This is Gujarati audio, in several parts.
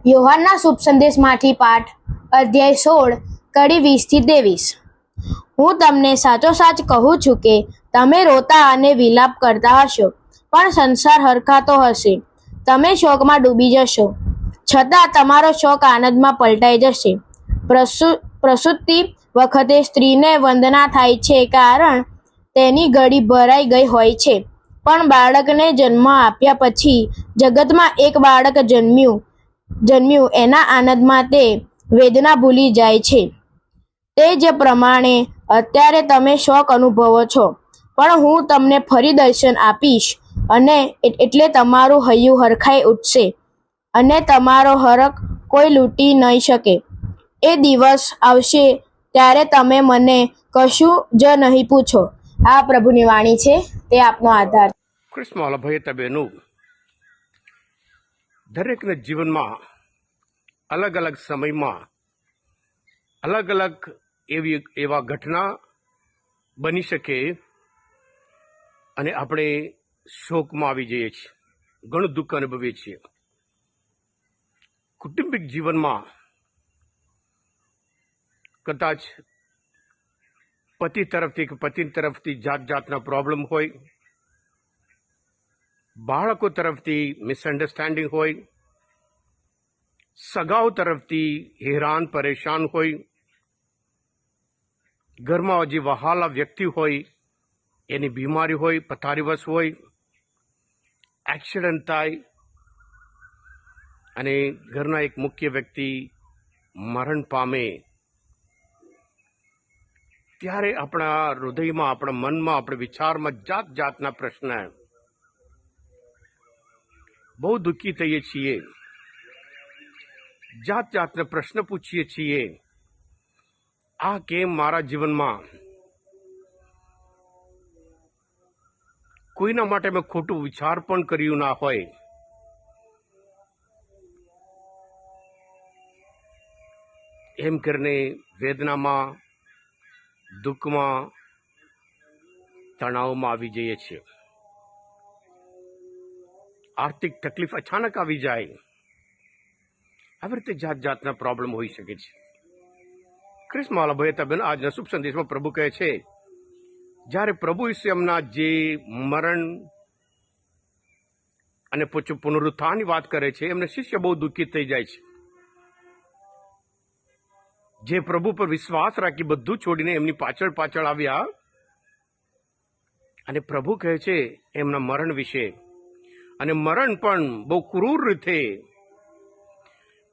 યોહાનના શુભ સંદેશમાંથી પાઠ અધ્યાય 16 કડી 20-23. હું તમને સાચો સાચ કહું છું કે તમે રોતા અને વિલાપ કરતા હશો, પણ સંસાર હરખાતો હશે. તમે શોકમાં ડૂબી જશો, છતાં તમારો શોક આનંદમાં પલટાઈ જશે. પ્રસૂતિ વખતે સ્ત્રીને વંદના થાય છે, કારણ તેની ઘડી ભરાઈ ગઈ હોય છે. પણ બાળકને જન્મ આપ્યા પછી જગતમાં એક બાળક જન્મ્યું એના આનંદમાં તે વેદના ભૂલી જાય છે. તે જ પ્રમાણે અત્યારે તમે શોક અનુભવો છો, પણ હું તમને ફરી દર્શન આપીશ, અને એટલે તમારું હૈયું હરખાઈ ઉઠશે અને તમારો હરખ કોઈ લૂંટી નહીં શકે. એ દિવસ આવશે ત્યારે તમે મને કશું જ નહીં પૂછો. આ પ્રભુની વાણી છે, તે આપનો આધાર. કૃષ્ણ ભાઈ બહેનો, દરેકના જીવનમાં અલગ અલગ સમયમાં અલગ અલગ એવા ઘટના બની શકે અને આપણે શોકમાં આવી જઈએ છીએ, ઘણું દુઃખ અનુભવીએ છીએ. કૌટુંબિક જીવનમાં કદાચ પતિ તરફથી જાત જાતના પ્રોબ્લેમ હોય, બાળકો તરફથી મિસઅન્ડરસ્ટેન્ડિંગ હોય, સગાઓ તરફથી હેરાન પરેશાન હોય, ઘરમાં જે વહાલા વ્યક્તિ હોય એની બીમારી હોય, પથારીવશ હોય, એક્સિડન્ટ થાય અને ઘરના એક મુખ્ય વ્યક્તિ મરણ પામે, ત્યારે આપણા હૃદયમાં, આપણા મનમાં, આપણા વિચારમાં જાત જાતના પ્રશ્ન, બહુ દુઃખી થઈએ છીએ, જાત જાતના પ્રશ્ન પૂછીએ છીએ. આ કેમ મારા જીવનમાં? કોઈના માટે મેં ખોટું વિચાર પણ કર્યું ના હોય. એમ કરીને વેદનામાં, દુઃખમાં, તણાવમાં આવી જઈએ છીએ. આર્થિક તકલીફ અચાનક આવી જાય, આવી રીતે જાત જાતના પ્રોબ્લેમ હોઈ શકે છે. કૃષ્ણ ભાઈ બેન, આજના શુભ સંદેશમાં પ્રભુ કહે છે, જ્યારે પ્રભુ ઈસુ એમના જે મરણ અને પછી પુનરુત્થાનની વાત કરે છે, એમને શિષ્ય બહુ દુઃખિત થઈ જાય છે. જે પ્રભુ પર વિશ્વાસ રાખી બધું છોડીને એમની પાછળ પાછળ આવ્યા, અને પ્રભુ કહે છે એમના મરણ વિશે, અને મરણ પણ બહુ ક્રૂર રીતે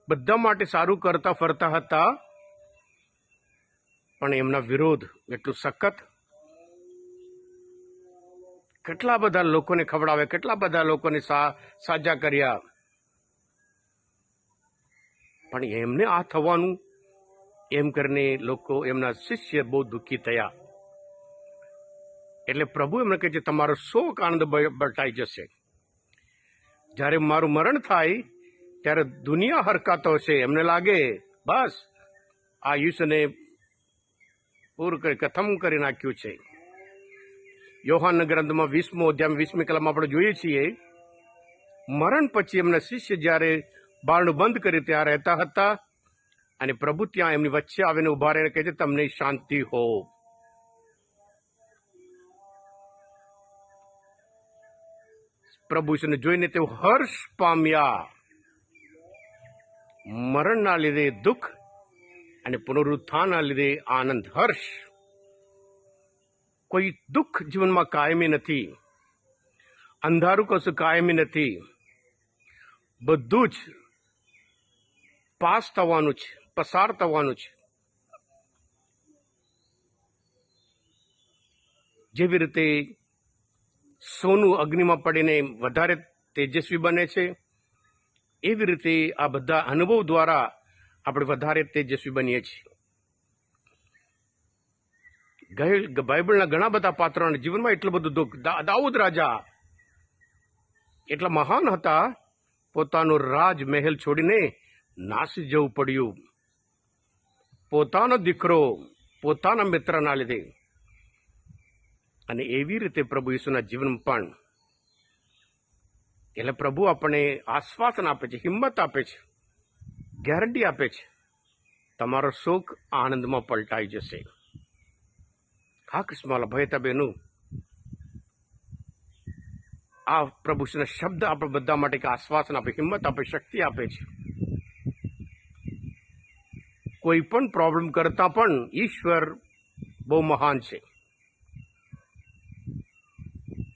બધા માટે સારું કરતા ફરતા હતા, પણ એમના વિરોધ એટલું સખત. કેટલા બધા લોકોને ખવડાવ્યા, કેટલા બધા લોકોને સાજા કર્યા, પણ એમને આ થવાનું, એમ કરીને લોકો, એમના શિષ્ય બહુ દુઃખી થયા. એટલે પ્રભુ એમને કહે છે, તમારો શોક આનંદ બટાઈ જશે. જ્યારે મારું મરણ થાય ત્યારે દુનિયા હરકાતો હશે. એમને લાગે બસ આ યુસને પૂરું કરી ખતમ કરી નાખ્યું છે. યોહાન ગ્રંથમાં 20મો અધ્યાય 20મી કલમમાં આપણે જોઈએ છીએ, મરણ પછી એમના શિષ્ય જ્યારે બારણું બંધ કરી ત્યાં રહેતા હતા, અને પ્રભુ ત્યાં એમની વચ્ચે આવીને ઉભા રહીને કહે છે, તમને શાંતિ હો. પ્રભુ ઈસુને જોઈને તેઓ હર્ષ પામ્યા. મરણના લીધે દુઃખ અને પુનરુત્થાનના લીધે આનંદ, હર્ષ. કોઈ દુઃખ જીવનમાં કાયમી નથી, અંધારું કશું કાયમી નથી. બધું જ પાસ થવાનું છે, પસાર થવાનું છે. જેવી રીતે સોનું અગ્નિમાં પડીને વધારે તેજસ્વી બને છે, એવી રીતે આ બધા અનુભવ દ્વારા આપણે વધારે તેજસ્વી બનીએ છીએ. બાઇબલના ઘણા બધા પાત્રોના જીવનમાં એટલું બધું દુઃખ. દાઉદ રાજા એટલા મહાન હતા, પોતાનું રાજ મહેલ છોડીને નાસી જવું પડ્યું, પોતાનો દીકરો પોતાના મિત્રના લીધે. અને એવી રીતે પ્રભુ ઈસુના જીવન પણ. એટલે પ્રભુ આપણને આશ્વાસન આપે છે, હિંમત આપે છે. ગેરંટી આપે છે તમારો શોક આનંદમાં પલટાઈ જશે. હા કૃષ્ણવાલા ભાઈ બહેનો, આ પ્રભુના શબ્દ આપણે બધા માટે એક આશ્વાસન આપે, હિંમત આપે, શક્તિ આપે છે. કોઈ પણ પ્રોબ્લેમ કરતા પણ ઈશ્વર બહુ મહાન છે.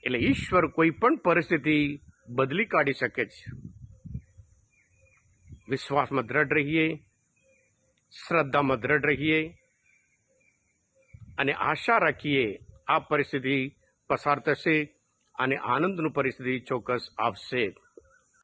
એટલે ઈશ્વર કોઈ પણ પરિસ્થિતિ બદલી કાઢી શકે છે. વિશ્વાસમાં દ્રઢ રહીએ, શ્રદ્ધામાં દ્રઢ રહીએ અને આશા રાખીએ આ પરિસ્થિતિ પસાર થશે અને આનંદનું પરિસ્થિતિ ચોક્કસ આવશે.